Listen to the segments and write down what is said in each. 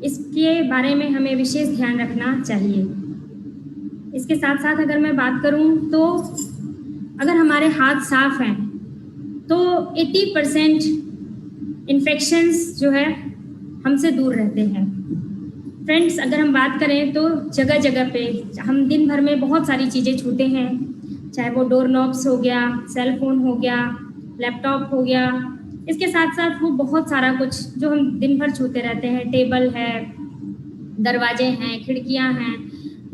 इसके बारे में हमें विशेष ध्यान रखना चाहिए। इसके साथ साथ अगर मैं बात करूं तो अगर हमारे हाथ साफ हैं तो 80% इन्फेक्शंस जो है हमसे दूर रहते हैं। फ्रेंड्स, अगर हम बात करें तो जगह जगह पे हम दिन भर में बहुत सारी चीज़ें छूते हैं, चाहे वो डोर नॉब्स हो गया, सेल फोन हो गया, लैपटॉप हो गया। इसके साथ साथ वो बहुत सारा कुछ जो हम दिन भर छूते रहते हैं, टेबल है, दरवाजे हैं, खिड़कियां हैं,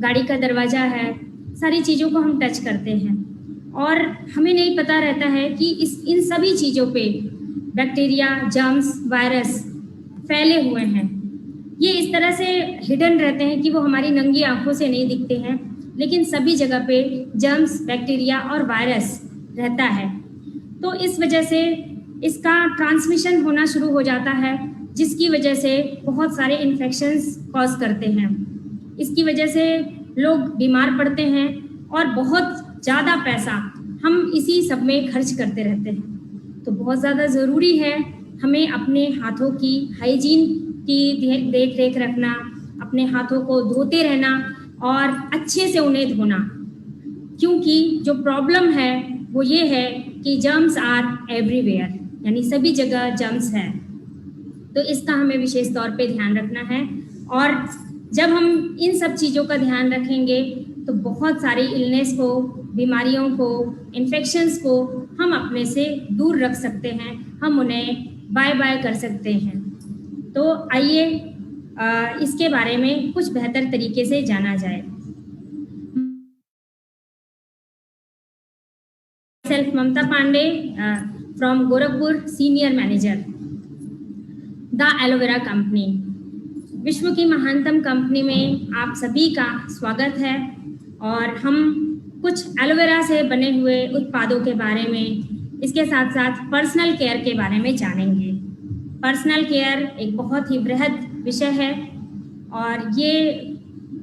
गाड़ी का दरवाजा है, सारी चीज़ों को हम टच करते हैं और हमें नहीं पता रहता है कि इन सभी चीज़ों पे बैक्टीरिया, जर्म्स, वायरस फैले हुए हैं। ये इस तरह से हिडन रहते हैं कि वो हमारी नंगी आंखों से नहीं दिखते हैं, लेकिन सभी जगह पे जर्म्स, बैक्टीरिया और वायरस रहता है। तो इस वजह से इसका ट्रांसमिशन होना शुरू हो जाता है, जिसकी वजह से बहुत सारे इन्फेक्शंस कॉज करते हैं। इसकी वजह से लोग बीमार पड़ते हैं और बहुत ज़्यादा पैसा हम इसी सब में खर्च करते रहते हैं। तो बहुत ज़्यादा ज़रूरी है हमें अपने हाथों की हाइजीन की देख रेख रखना, अपने हाथों को धोते रहना और अच्छे से उन्हें धोना, क्योंकि जो प्रॉब्लम है वो ये है कि जर्म्स आर एवरीवेयर, यानी सभी जगह जर्म्स है। तो इसका हमें विशेष तौर पे ध्यान रखना है और जब हम इन सब चीज़ों का ध्यान रखेंगे तो बहुत सारी इलनेस को, बीमारियों को, इन्फेक्शंस को हम अपने से दूर रख सकते हैं, हम उन्हें बाय बाय कर सकते हैं। तो आइए इसके बारे में कुछ बेहतर तरीके से जाना जाए। Self Mamta Pandey from Gorakhpur, senior manager the aloe vera company. विश्व की महानतम कंपनी में आप सभी का स्वागत है और हम कुछ एलोवेरा से बने हुए उत्पादों के बारे में, इसके साथ साथ पर्सनल केयर के बारे में जानेंगे। पर्सनल केयर एक बहुत ही बृहद विषय है और ये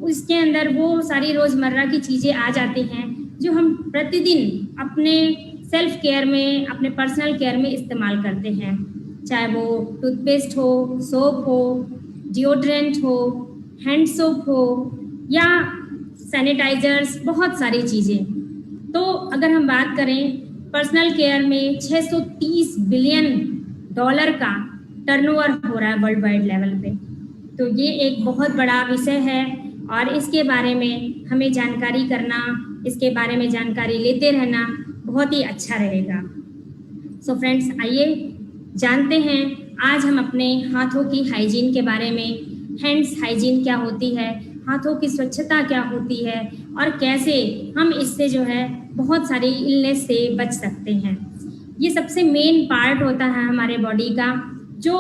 उसके अंदर वो सारी रोज़मर्रा की चीज़ें आ जाती हैं जो हम प्रतिदिन अपने सेल्फ केयर में, अपने पर्सनल केयर में इस्तेमाल करते हैं, चाहे वो टूथपेस्ट हो, सोप हो, डिओड्रेंट हो, हैंड सोप हो या सैनिटाइजर्स, बहुत सारी चीज़ें। तो अगर हम बात करें पर्सनल केयर में $630 बिलियन का टर्नओवर हो रहा है वर्ल्ड वाइड लेवल पे। तो ये एक बहुत बड़ा विषय है और इसके बारे में हमें जानकारी करना, इसके बारे में जानकारी लेते रहना बहुत ही अच्छा रहेगा। सो फ्रेंड्स, आइए जानते हैं आज हम अपने हाथों की हाइजीन के बारे में। हैंड्स हाइजीन क्या होती है, हाथों की स्वच्छता क्या होती है और कैसे हम इससे जो है बहुत सारी इलनेस से बच सकते हैं। ये सबसे मेन पार्ट होता है हमारे बॉडी का, जो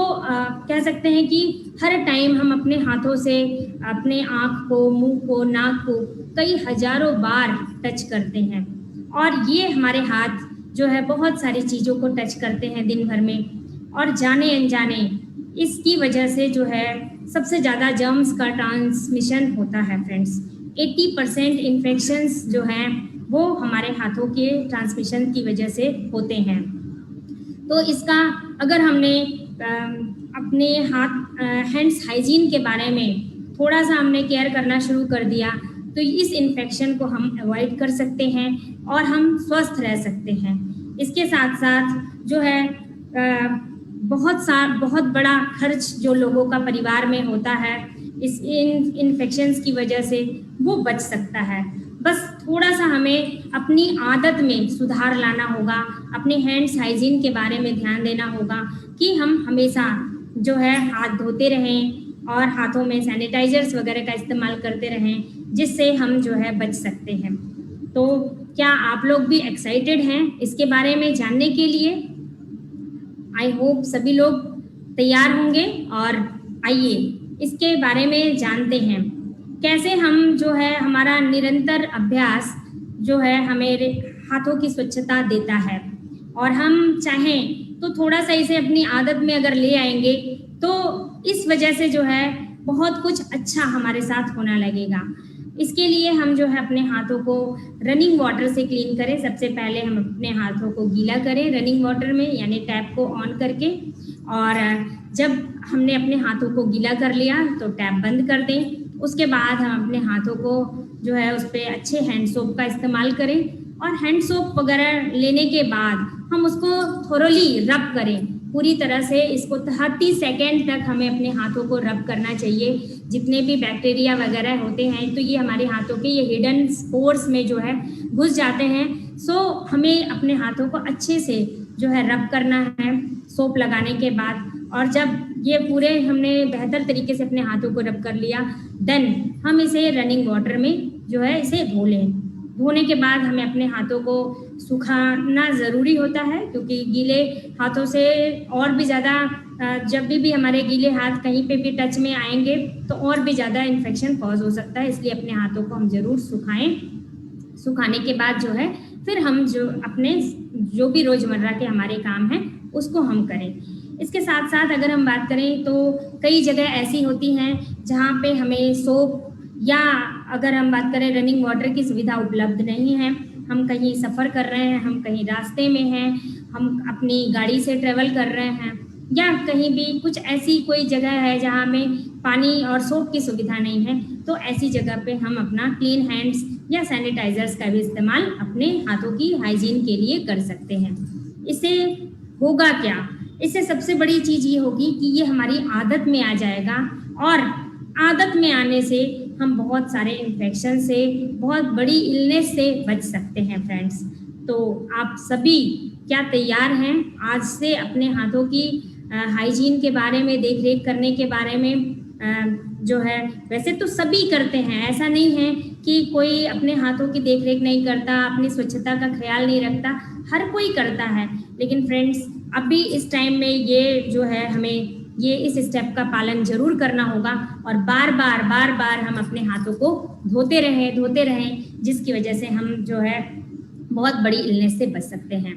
कह सकते हैं कि हर टाइम हम अपने हाथों से अपने आँख को, मुंह को, नाक को कई हजारों बार टच करते हैं और ये हमारे हाथ जो है बहुत सारी चीज़ों को टच करते हैं दिन भर में और जाने अनजाने इसकी वजह से जो है सबसे ज़्यादा जर्म्स का ट्रांसमिशन होता है। फ्रेंड्स, 80% इन्फेक्शंस जो हैं वो हमारे हाथों के ट्रांसमिशन की वजह से होते हैं। तो इसका अगर हमने अपने हैंड्स हाइजीन के बारे में थोड़ा सा हमने केयर करना शुरू कर दिया तो इस इन्फेक्शन को हम अवॉइड कर सकते हैं और हम स्वस्थ रह सकते हैं। इसके साथ साथ जो है बहुत बड़ा खर्च जो लोगों का परिवार में होता है इस इन्फेक्शंस की वजह से, वो बच सकता है। बस थोड़ा सा हमें अपनी आदत में सुधार लाना होगा, अपने हैंड्स हाइजीन के बारे में ध्यान देना होगा कि हम हमेशा जो है हाथ धोते रहें और हाथों में सैनिटाइजर्स वगैरह का इस्तेमाल करते रहें, जिससे हम जो है बच सकते हैं। तो क्या आप लोग भी एक्साइटेड हैं इसके बारे में जानने के लिए? आई होप सभी लोग तैयार होंगे और आइए इसके बारे में जानते हैं कैसे हम जो है हमारा निरंतर अभ्यास जो है हमें हाथों की स्वच्छता देता है और हम चाहें तो थोड़ा सा इसे अपनी आदत में अगर ले आएंगे तो इस वजह से जो है बहुत कुछ अच्छा हमारे साथ होना लगेगा। इसके लिए हम जो है अपने हाथों को रनिंग वाटर से क्लीन करें। सबसे पहले हम अपने हाथों को गीला करें रनिंग वाटर में, यानी टैप को ऑन करके, और जब हमने अपने हाथों को गीला कर लिया तो टैप बंद कर दें। उसके बाद हम अपने हाथों को जो है उस पर अच्छे हैंड सोप का इस्तेमाल करें और हैंड सोप वगैरह लेने के बाद हम उसको थोरोली रब करें पूरी तरह से। इसको 30 सेकेंड तक हमें अपने हाथों को रब करना चाहिए। जितने भी बैक्टीरिया वगैरह होते हैं तो ये हमारे हाथों के ये हिडन स्पोर्स में जो है घुस जाते हैं। सो हमें अपने हाथों को अच्छे से जो है रब करना है सोप लगाने के बाद। और जब ये पूरे हमने बेहतर तरीके से अपने हाथों को रब कर लिया देन हम इसे रनिंग वाटर में जो है इसे धो लें। धोने के बाद हमें अपने हाथों को सुखाना ज़रूरी होता है क्योंकि गीले हाथों से और भी ज़्यादा जब भी हमारे गीले हाथ कहीं पे भी टच में आएंगे तो और भी ज़्यादा इन्फेक्शन कॉज हो सकता है। इसलिए अपने हाथों को हम ज़रूर सुखाएं। सुखाने के बाद जो है फिर हम जो अपने जो भी रोज़मर्रा के हमारे काम हैं उसको हम करें। इसके साथ साथ अगर हम बात करें तो कई जगह ऐसी होती हैं जहाँ पे हमें सोप या अगर हम बात करें रनिंग वाटर की सुविधा उपलब्ध नहीं है। हम कहीं सफ़र कर रहे हैं, हम कहीं रास्ते में हैं, हम अपनी गाड़ी से ट्रेवल कर रहे हैं या कहीं भी कुछ ऐसी कोई जगह है जहाँ में पानी और सोप की सुविधा नहीं है तो ऐसी जगह पे हम अपना क्लीन हैंड्स या सैनिटाइजर्स का भी इस्तेमाल अपने हाथों की हाइजीन के लिए कर सकते हैं। इससे होगा क्या? इससे सबसे बड़ी चीज़ ये होगी कि ये हमारी आदत में आ जाएगा और आदत में आने से हम बहुत सारे इन्फेक्शन से, बहुत बड़ी इलनेस से बच सकते हैं फ्रेंड्स। तो आप सभी क्या तैयार हैं आज से अपने हाथों की हाइजीन के बारे में, देख रेख करने के बारे में जो है वैसे तो सभी करते हैं, ऐसा नहीं है कि कोई अपने हाथों की देख रेख नहीं करता, अपनी स्वच्छता का ख्याल नहीं रखता, हर कोई करता है। लेकिन फ्रेंड्स अभी इस टाइम में ये जो है हमें ये इस स्टेप का पालन जरूर करना होगा और बार बार हम अपने हाथों को धोते रहें जिसकी वजह से हम जो है बहुत बड़ी इलनेस से बच सकते हैं।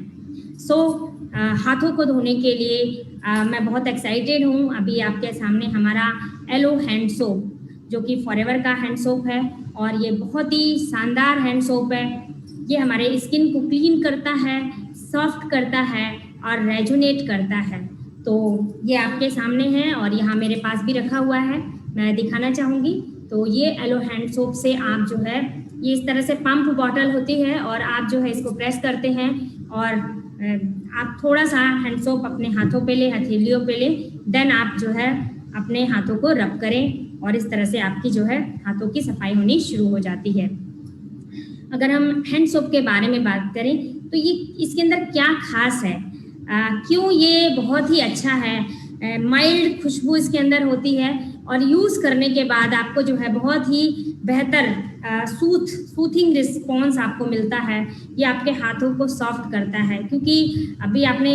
हाथों को धोने के लिए मैं बहुत एक्साइटेड हूँ। अभी आपके सामने हमारा एलो हैंड सोप जो कि फॉरएवर का हैंड सोप है और ये बहुत ही शानदार हैंड सोप है। ये हमारे स्किन को क्लीन करता है, सॉफ्ट करता है और रेजुनेट करता है। तो ये आपके सामने है और यहाँ मेरे पास भी रखा हुआ है, मैं दिखाना चाहूँगी। तो ये एलो हैंड सोप से आप जो है ये इस तरह से पंप बॉटल होती है और आप जो है इसको प्रेस करते हैं और आप थोड़ा सा हैंड सोप अपने हाथों पे ले, हथेलियों पे ले, देन आप जो है अपने हाथों को रब करें और इस तरह से आपकी जो है हाथों की सफाई होनी शुरू हो जाती है। अगर हम हैंड सोप के बारे में बात करें तो ये इसके अंदर क्या खास है, क्यों ये बहुत ही अच्छा है। माइल्ड खुशबू इसके अंदर होती है और यूज़ करने के बाद आपको जो है बहुत ही बेहतर सूथिंग रिस्पॉन्स आपको मिलता है। ये आपके हाथों को सॉफ्ट करता है क्योंकि अभी आपने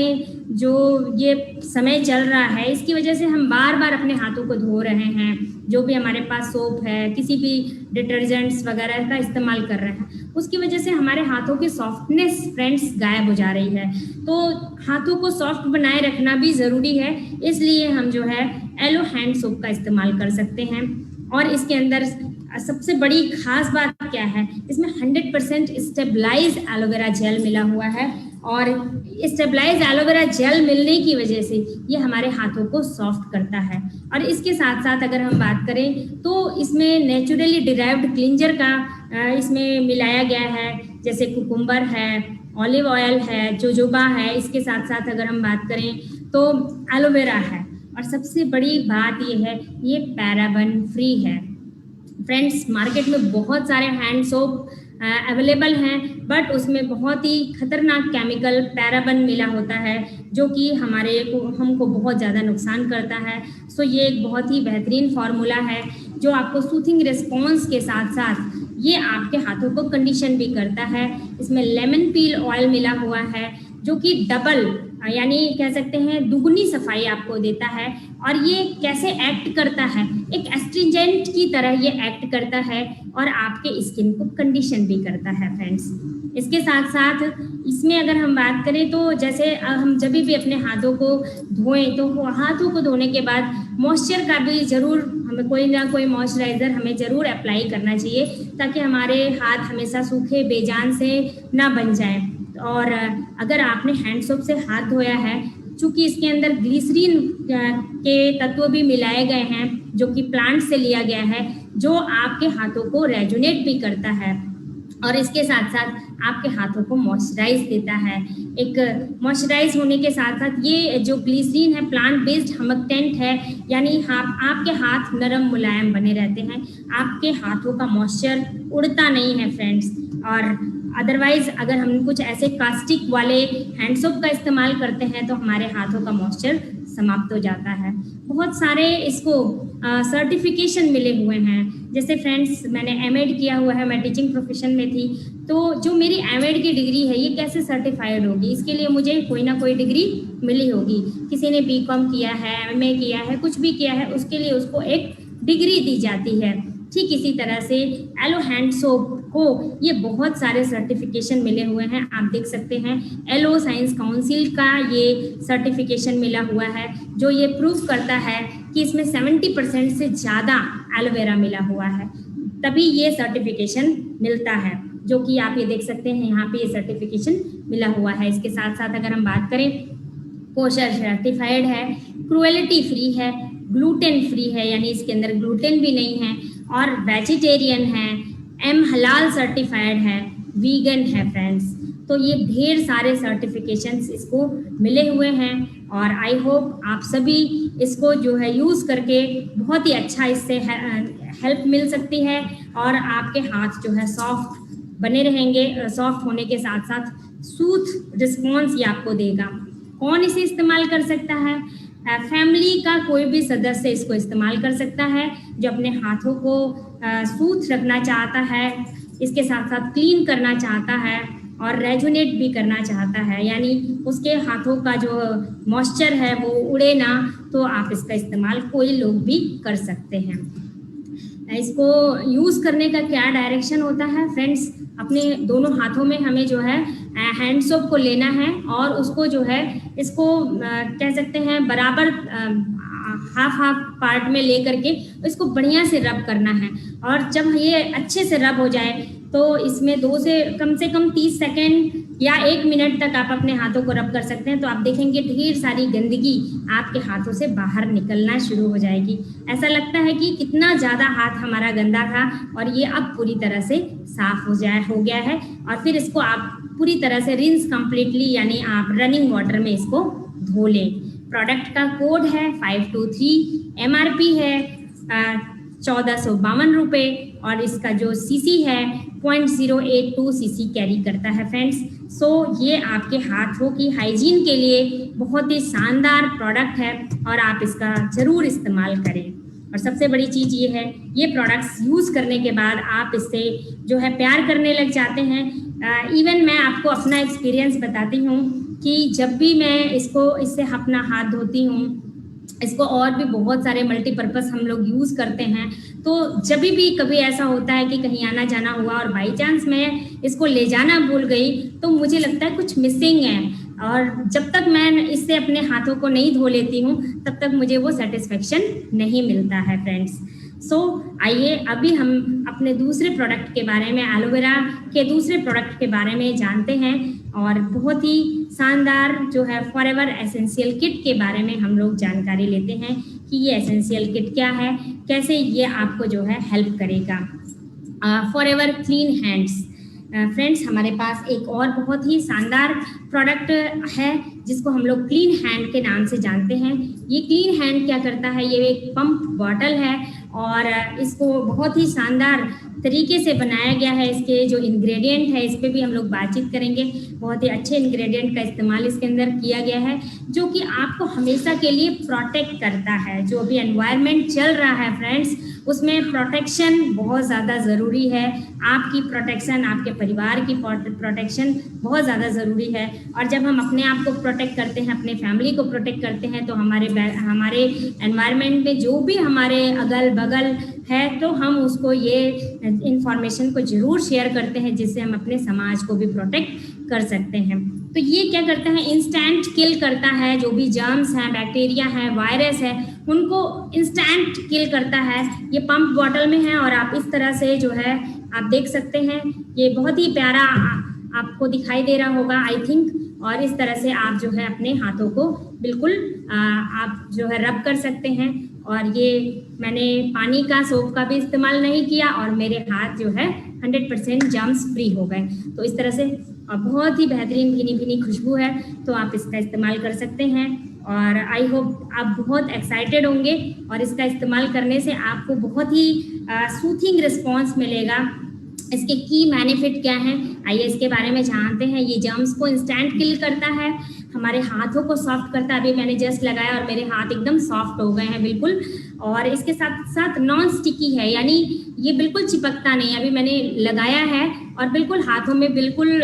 जो ये समय चल रहा है इसकी वजह से हम बार अपने हाथों को धो रहे हैं। जो भी हमारे पास सोप है, किसी भी डिटर्जेंट्स वगैरह का इस्तेमाल कर रहे हैं, उसकी वजह से हमारे हाथों की सॉफ्टनेस फ्रेंड्स गायब हो जा रही है। तो हाथों को सॉफ्ट बनाए रखना भी ज़रूरी है, इसलिए हम जो है एलो हैंड सोप का इस्तेमाल कर सकते हैं। और इसके अंदर सबसे बड़ी खास बात क्या है, इसमें 100% स्टेबलाइज एलोवेरा जेल मिला हुआ है और स्टेबलाइज एलोवेरा जेल मिलने की वजह से ये हमारे हाथों को सॉफ्ट करता है। और इसके साथ साथ अगर हम बात करें तो इसमें नेचुरली डिराइव्ड क्लिंजर का इसमें मिलाया गया है, जैसे कुकुम्बर है, ऑलिव ऑयल है, जोजोबा है। इसके साथ साथ अगर हम बात करें तो एलोवेरा है और सबसे बड़ी बात ये है ये पैराबन फ्री है। फ्रेंड्स मार्केट में बहुत सारे हैंड सोप अवेलेबल हैं बट उसमें बहुत ही खतरनाक केमिकल पैराबन मिला होता है जो कि हमको बहुत ज़्यादा नुकसान करता है। सो ये एक बहुत ही बेहतरीन फार्मूला है जो आपको सूथिंग रिस्पॉन्स के साथ साथ ये आपके हाथों को कंडीशन भी करता है। इसमें लेमन पील ऑयल मिला हुआ है जो कि डबल यानी कह सकते हैं दुगनी सफाई आपको देता है। और ये कैसे एक्ट करता है, एक एस्ट्रिंजेंट की तरह ये एक्ट करता है और आपके स्किन को कंडीशन भी करता है फ्रेंड्स। इसके साथ साथ इसमें अगर हम बात करें तो जैसे हम जब भी अपने हाथों को धोएं तो हाथों को धोने के बाद मॉइस्चर का भी ज़रूर हमें कोई ना कोई मॉइस्चराइज़र हमें ज़रूर अप्लाई करना चाहिए ताकि हमारे हाथ हमेशा सूखे बेजान से ना बन जाएं। और अगर आपने हैंड सोप से हाथ धोया है चूंकि इसके अंदर ग्लिसरीन के तत्व भी मिलाए गए हैं जो कि प्लांट से लिया गया है, जो आपके हाथों को रेजोनेट भी करता है और इसके साथ साथ आपके हाथों को मॉइस्चराइज देता है। एक मॉइस्चराइज होने के साथ साथ ये जो ग्लिसरीन है प्लांट बेस्ड हमकटेंट है, यानी आपके हाथ नरम मुलायम बने रहते हैं, आपके हाथों का मॉइस्चर उड़ता नहीं है फ्रेंड्स। और अदरवाइज अगर हम कुछ ऐसे कास्टिक वाले हैंड सोप का इस्तेमाल करते हैं तो हमारे हाथों का मॉइस्चर समाप्त हो जाता है। बहुत सारे इसको सर्टिफिकेशन मिले हुए हैं, जैसे फ्रेंड्स मैंने एमएड किया हुआ है, मैं टीचिंग प्रोफेशन में थी, तो जो मेरी एमएड की डिग्री है ये कैसे सर्टिफाइड होगी, इसके लिए मुझे कोई ना कोई डिग्री मिली होगी। किसी ने बीकॉम किया है, एमए किया है, कुछ भी किया है, उसके लिए उसको एक डिग्री दी जाती है। ठीक इसी तरह से एलो हैंड सोप को ये बहुत सारे सर्टिफिकेशन मिले हुए हैं। आप देख सकते हैं एलो साइंस काउंसिल का ये सर्टिफिकेशन मिला हुआ है, जो ये प्रूफ करता है कि इसमें 70% से ज़्यादा एलोवेरा मिला हुआ है, तभी ये सर्टिफिकेशन मिलता है, जो कि आप ये देख सकते हैं यहाँ पे ये सर्टिफिकेशन मिला हुआ है। इसके साथ साथ अगर हम बात करें, कोशर सर्टिफाइड है, क्रुएलिटी फ्री है, ग्लूटेन फ्री है, यानी इसके अंदर ग्लूटेन भी नहीं है, और वेजिटेरियन है, एम हलाल सर्टिफाइड है, वीगन है फ्रेंड्स। तो ये ढेर सारे सर्टिफिकेशंस इसको मिले हुए हैं और आई होप आप सभी इसको जो है यूज़ करके बहुत ही अच्छा इससे हेल्प मिल सकती है और आपके हाथ जो है सॉफ्ट बने रहेंगे। सॉफ्ट होने के साथ साथ सूथ रिस्पॉन्स ये आपको देगा। कौन इसे इस्तेमाल कर सकता है? फैमिली का कोई भी सदस्य इसको इस्तेमाल कर सकता है जो अपने हाथों को सूथ रखना चाहता है, इसके साथ साथ क्लीन करना चाहता है और रेजोनेट भी करना चाहता है, यानी उसके हाथों का जो मॉइस्चर है वो उड़े ना, तो आप इसका इस्तेमाल कोई लोग भी कर सकते हैं। इसको यूज़ करने का क्या डायरेक्शन होता है फ्रेंड्स? अपने दोनों हाथों में हमें जो है हैंड सोप को लेना है और उसको जो है इसको कह सकते हैं बराबर हाफ पार्ट में ले करके इसको बढ़िया से रब करना है। और जब ये अच्छे से रब हो जाए तो इसमें कम से कम 30 सेकेंड या 1 मिनट तक आप अपने हाथों को रब कर सकते हैं। तो आप देखेंगे ढेर सारी गंदगी आपके हाथों से बाहर निकलना शुरू हो जाएगी। ऐसा लगता है कि कितना ज़्यादा हाथ हमारा गंदा था और ये अब पूरी तरह से साफ हो गया है। और फिर इसको आप पूरी तरह से रिंस कम्प्लीटली, यानी आप रनिंग वाटर में इसको धो लें। प्रोडक्ट का कोड है 523, MRP है 1452 रुपये और इसका जो सीसी है 0.082 सीसी कैरी करता है फ्रेंड्स। सो ये आपके हाथों की हाइजीन के लिए बहुत ही शानदार प्रोडक्ट है और आप इसका ज़रूर इस्तेमाल करें। और सबसे बड़ी चीज़ ये है, ये प्रोडक्ट्स यूज़ करने के बाद आप इससे जो है प्यार करने लग जाते हैं। इवन मैं आपको अपना एक्सपीरियंस बताती हूँ कि जब भी मैं इससे अपना हाथ धोती हूँ, इसको और भी बहुत सारे मल्टीपर्पज़ हम लोग यूज़ करते हैं, तो जब भी कभी ऐसा होता है कि कहीं आना जाना हुआ और बाई चांस मैं इसको ले जाना भूल गई तो मुझे लगता है कुछ मिसिंग है, और जब तक मैं इससे अपने हाथों को नहीं धो लेती हूँ तब तक मुझे वो सेटिस्फेक्शन नहीं मिलता है फ्रेंड्स। सो आइए अभी हम अपने दूसरे प्रोडक्ट के बारे में, एलोवेरा के दूसरे प्रोडक्ट के बारे में जानते हैं और बहुत ही शानदार जो है फॉरएवर एसेंशियल किट के बारे में हम लोग जानकारी लेते हैं कि ये एसेंशियल किट क्या है, कैसे ये आपको जो है हेल्प करेगा। फॉरएवर क्लीन हैंड्स फ्रेंड्स, हमारे पास एक और बहुत ही शानदार प्रोडक्ट है जिसको हम लोग क्लीन हैंड के नाम से जानते हैं। ये क्लीन हैंड क्या करता है? ये एक पंप बॉटल है और इसको बहुत ही शानदार तरीके से बनाया गया है। इसके जो इंग्रेडिएंट है इस पर भी हम लोग बातचीत करेंगे। बहुत ही अच्छे इंग्रेडिएंट का इस्तेमाल इसके अंदर किया गया है जो कि आपको हमेशा के लिए प्रोटेक्ट करता है। जो अभी एनवायरनमेंट चल रहा है फ्रेंड्स, उसमें प्रोटेक्शन बहुत ज़्यादा ज़रूरी है। आपकी प्रोटेक्शन, आपके परिवार की प्रोटेक्शन बहुत ज़्यादा ज़रूरी है। और जब हम अपने आप को प्रोटेक्ट करते हैं, अपने फैमिली को प्रोटेक्ट करते हैं, तो हमारे एनवायरनमेंट में जो भी हमारे अगल बगल है तो हम उसको ये इंफॉर्मेशन को ज़रूर शेयर करते हैं जिससे हम अपने समाज को भी प्रोटेक्ट कर सकते हैं। तो ये क्या करता है? इंस्टेंट किल करता है। जो भी जर्म्स हैं, बैक्टीरिया हैं, वायरस है, उनको इंस्टेंट किल करता है। ये पंप बॉटल में है और आप इस तरह से जो है आप देख सकते हैं, ये बहुत ही प्यारा आपको दिखाई दे रहा होगा आई थिंक। और इस तरह से आप जो है अपने हाथों को बिल्कुल आप जो है रब कर सकते हैं। और ये मैंने पानी का सोप का भी इस्तेमाल नहीं किया और मेरे हाथ जो है 100% जर्म्स फ्री हो गए। तो इस तरह से बहुत ही बेहतरीन भीनी भीनी खुशबू है, तो आप इसका इस्तेमाल कर सकते हैं। और आई होप आप बहुत एक्साइटेड होंगे और इसका इस्तेमाल करने से आपको बहुत ही सूथिंग रिस्पॉन्स मिलेगा। इसके की बेनिफिट क्या हैं, आइए इसके बारे में जानते हैं। ये जर्म्स को इंस्टेंट किल करता है, हमारे हाथों को सॉफ्ट करता है। अभी मैंने जस्ट लगाया और मेरे हाथ एकदम सॉफ्ट हो गए हैं बिल्कुल। और इसके साथ साथ नॉन स्टिकी है, यानी ये बिल्कुल चिपकता नहीं। अभी मैंने लगाया है और बिल्कुल हाथों में बिल्कुल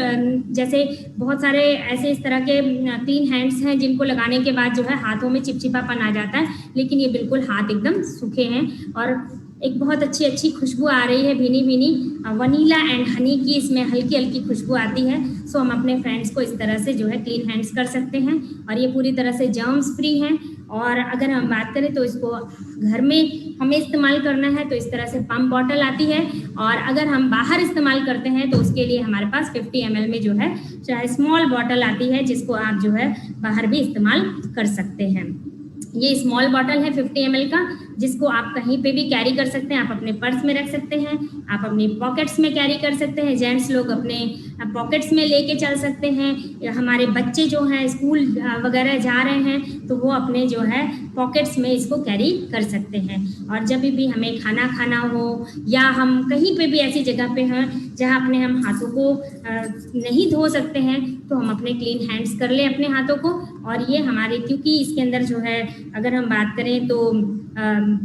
जैसे बहुत सारे ऐसे इस तरह के क्लीन हैंड्स हैं जिनको लगाने के बाद जो है हाथों में चिपचिपापन आ जाता है, लेकिन ये बिल्कुल हाथ एकदम सूखे हैं। और एक बहुत अच्छी खुशबू आ रही है, भीनी भीनी वनीला एंड हनी की इसमें हल्की हल्की खुशबू आती है। सो हम अपने फ्रेंड्स को इस तरह से जो है क्लीन हैंड्स कर सकते हैं और ये पूरी तरह से जर्म्स फ्री हैं। और अगर हम बात करें तो इसको घर में हमें इस्तेमाल करना है तो इस तरह से पम्प बॉटल आती है, और अगर हम बाहर इस्तेमाल करते हैं तो उसके लिए हमारे पास 50 ml में जो है स्मॉल बॉटल आती है, जिसको आप जो है बाहर भी इस्तेमाल कर सकते हैं। ये स्मॉल बॉटल है 50 ml का, जिसको आप कहीं पे भी कैरी कर सकते हैं। आप अपने पर्स में रख सकते हैं, आप अपनी पॉकेट्स में कैरी कर सकते हैं, जेंट्स लोग अपने पॉकेट्स में लेके चल सकते हैं। हमारे बच्चे जो हैं स्कूल वगैरह जा रहे हैं तो वो अपने जो है पॉकेट्स में इसको कैरी कर सकते हैं। और जब भी हमें खाना खाना हो या हम कहीं पे भी ऐसी जगह पे हैं जहाँ अपने हम हाथों को नहीं धो सकते हैं तो हम अपने क्लीन हैंड्स कर लें अपने हाथों को। और ये हमारे, क्योंकि इसके अंदर जो है अगर हम बात करें तो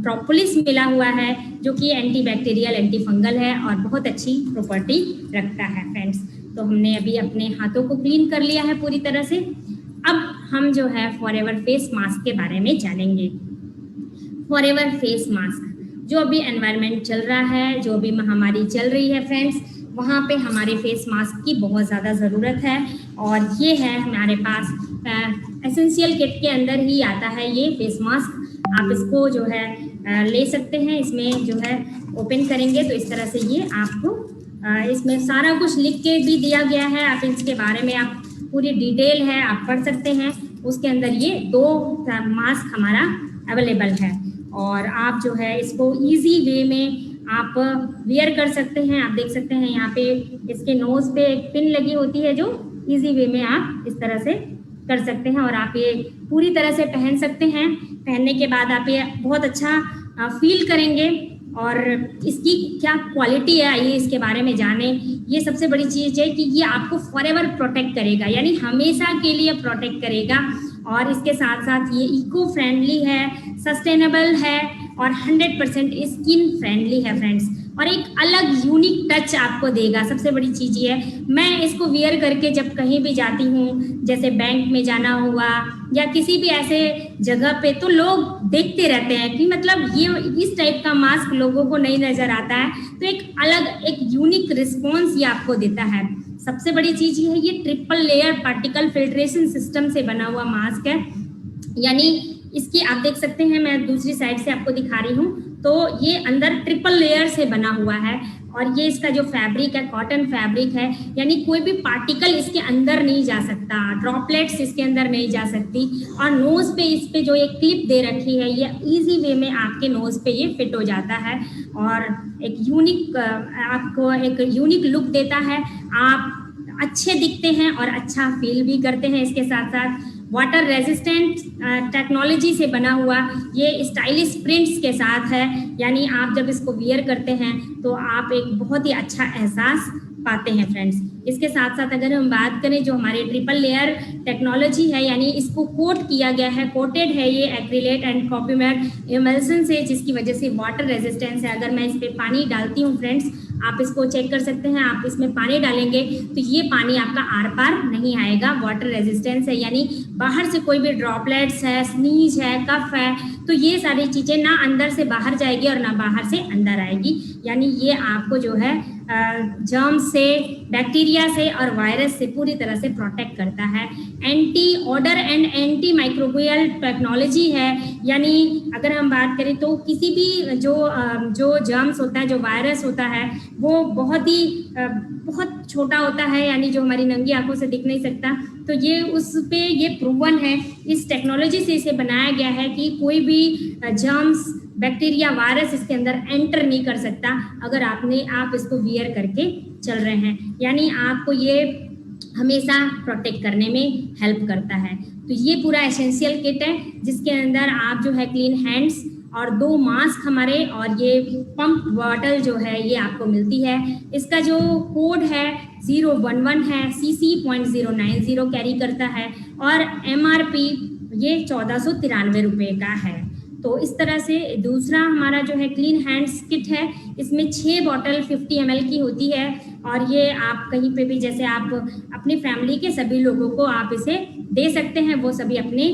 प्रोपोलिस मिला हुआ है जो कि एंटी बैक्टीरियल एंटी फंगल है और बहुत अच्छी प्रॉपर्टी रखता है फ्रेंड्स। तो हमने अभी अपने हाथों को क्लीन कर लिया है पूरी तरह से। अब हम जो है फॉरएवर फेस मास्क के बारे में जानेंगे। फॉरएवर फेस मास्क, जो अभी एनवायरनमेंट चल रहा है, जो अभी महामारी चल रही है फ्रेंड्स, वहाँ पे हमारे फेस मास्क की बहुत ज़्यादा ज़रूरत है। और ये है हमारे पास एसेंशियल किट के अंदर ही आता है ये फेस मास्क। आप इसको जो है ले सकते हैं। इसमें जो है ओपन करेंगे तो इस तरह से ये आपको इसमें सारा कुछ लिख के भी दिया गया है। आप इसके बारे में आप पूरी डिटेल है आप पढ़ सकते हैं। उसके अंदर ये 2 मास्क हमारा अवेलेबल है और आप जो है इसको इजी वे में आप वेयर कर सकते हैं। आप देख सकते हैं यहाँ पे इसके नोज पे एक पिन लगी होती है जो इजी वे में आप इस तरह से कर सकते हैं और आप ये पूरी तरह से पहन सकते हैं। पहनने के बाद आप ये बहुत अच्छा फील करेंगे। और इसकी क्या क्वालिटी है आइए इसके बारे में जानें। ये सबसे बड़ी चीज़ है कि ये आपको फॉरएवर प्रोटेक्ट करेगा, यानी हमेशा के लिए प्रोटेक्ट करेगा। और इसके साथ साथ ये इको फ्रेंडली है, सस्टेनेबल है और 100% स्किन फ्रेंडली है फ्रेंड्स। और एक अलग यूनिक टच आपको देगा। सबसे बड़ी चीज़ ये है, मैं इसको वियर करके जब कहीं भी जाती हूँ, जैसे बैंक में जाना हुआ या किसी भी ऐसे जगह पे, तो लोग देखते रहते हैं कि मतलब ये इस टाइप का मास्क लोगों को नहीं नज़र आता है। तो एक अलग एक यूनिक रिस्पॉन्स ये आपको देता है। सबसे बड़ी चीज़ ये है, ये triple layer particle filtration system से बना हुआ मास्क है। यानी इसकी आप देख सकते हैं, मैं दूसरी साइड से आपको दिखा रही हूँ, तो ये अंदर ट्रिपल लेयर से बना हुआ है। और ये इसका जो फैब्रिक है कॉटन फैब्रिक है, यानी कोई भी पार्टिकल इसके अंदर नहीं जा सकता, ड्रॉपलेट्स इसके अंदर नहीं जा सकती। और नोज़ पे इस पे जो एक क्लिप दे रखी है, ये इजी वे में आपके नोज़ पे ये फिट हो जाता है और एक यूनिक आपको एक यूनिक लुक देता है। आप अच्छे दिखते हैं और अच्छा फील भी करते हैं। इसके साथ साथ वाटर रेजिस्टेंट टेक्नोलॉजी से बना हुआ ये स्टाइलिश प्रिंट्स के साथ है, यानी आप जब इसको वियर करते हैं तो आप एक बहुत ही अच्छा एहसास पाते हैं फ्रेंड्स। इसके साथ साथ अगर हम बात करें, जो हमारे ट्रिपल लेयर टेक्नोलॉजी है, यानी इसको कोट किया गया है, कोटेड है ये एक्रिलेट एंड कॉपीमेट इमल्सन से, जिसकी वजह से वाटर रेजिस्टेंस है। अगर मैं इस पर पानी डालती हूँ फ्रेंड्स, आप इसको चेक कर सकते हैं, आप इसमें पानी डालेंगे तो ये पानी आपका आर पार नहीं आएगा, वाटर रेजिस्टेंस है। यानी बाहर से कोई भी ड्रॉपलेट्स है, स्नीज है, कफ है, तो ये सारी चीज़ें ना अंदर से बाहर जाएगी और ना बाहर से अंदर आएगी। यानी ये आपको जो है जर्म्स से, बैक्टीरिया से और वायरस से पूरी तरह से प्रोटेक्ट करता है। Anti order and anti microbial technology है, यानी अगर हम बात करें तो किसी भी जो जर्म्स होता है, जो वायरस होता है, वो बहुत छोटा होता है, यानी जो हमारी नंगी आंखों से दिख नहीं सकता। तो ये उस पे ये प्रूवन है, इस टेक्नोलॉजी से इसे बनाया गया है कि कोई भी जर्म्स, बैक्टीरिया, वायरस इसके अंदर एंटर नहीं कर सकता अगर आप इसको वियर करके चल रहे हैं, यानी आपको ये हमेशा प्रोटेक्ट करने में हेल्प करता है। तो ये पूरा एसेंशियल किट है जिसके अंदर आप जो है क्लीन हैंड्स और 2 मास्क हमारे और ये पंप बॉटल जो है ये आपको मिलती है। इसका जो कोड है 011 है, CC 0.090 कैरी करता है और MRP ये 1493 रुपये का है। तो इस तरह से दूसरा हमारा जो है क्लीन हैंड्स किट है, इसमें 6 बॉटल 50 ml की होती है और ये आप कहीं पे भी, जैसे आप अपनी फैमिली के सभी लोगों को आप इसे दे सकते हैं, वो सभी अपने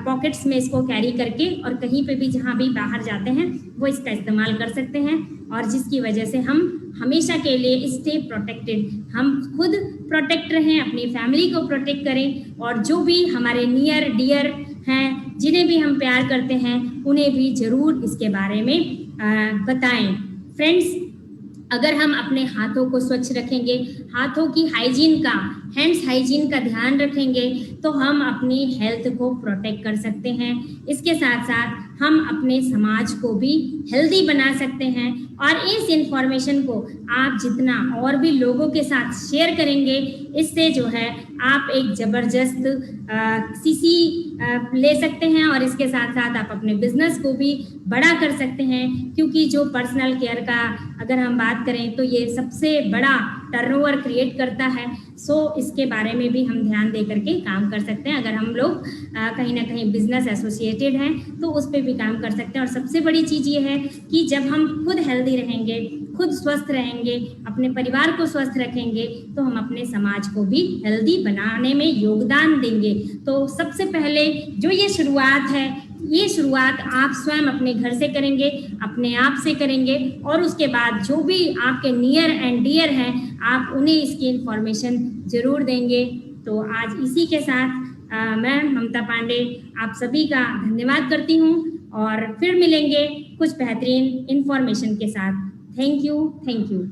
पॉकेट्स में इसको कैरी करके और कहीं पे भी जहाँ भी बाहर जाते हैं वो इसका इस्तेमाल कर सकते हैं, और जिसकी वजह से हम हमेशा के लिए स्टे प्रोटेक्टेड, हम खुद प्रोटेक्ट रहें, अपनी फैमिली को प्रोटेक्ट करें और जो भी हमारे नियर डियर हैं, जिन्हें भी हम प्यार करते हैं, उन्हें भी ज़रूर इसके बारे में बताएं। फ्रेंड्स, अगर हम अपने हाथों को स्वच्छ रखेंगे, हाथों की हाइजीन का, हैंड्स हाइजीन का ध्यान रखेंगे, तो हम अपनी हेल्थ को प्रोटेक्ट कर सकते हैं। इसके साथ साथ हम अपने समाज को भी हेल्दी बना सकते हैं और इस इंफॉर्मेशन को आप जितना और भी लोगों के साथ शेयर करेंगे, इससे जो है आप एक ज़बरदस्त CC ले सकते हैं और इसके साथ साथ आप अपने बिजनेस को भी बड़ा कर सकते हैं, क्योंकि जो पर्सनल केयर का अगर हम बात करें तो ये सबसे बड़ा टर्नओवर क्रिएट करता है। सो इसके बारे में भी हम ध्यान दे करके काम कर सकते हैं। अगर हम लोग कहीं ना कहीं बिजनेस एसोसिएटेड हैं तो उस पर भी काम कर सकते हैं। और सबसे बड़ी चीज़ ये है कि जब हम खुद हेल्दी रहेंगे, खुद स्वस्थ रहेंगे, अपने परिवार को स्वस्थ रखेंगे, तो हम अपने समाज को भी हेल्दी बनाने में योगदान देंगे। तो सबसे पहले जो ये शुरुआत है, ये शुरुआत आप स्वयं अपने घर से करेंगे, अपने आप से करेंगे, और उसके बाद जो भी आपके नियर एंड डियर हैं आप उन्हें इसकी इन्फॉर्मेशन ज़रूर देंगे। तो आज इसी के साथ मैं ममता पांडे आप सभी का धन्यवाद करती हूँ और फिर मिलेंगे कुछ बेहतरीन इन्फॉर्मेशन के साथ। Thank you.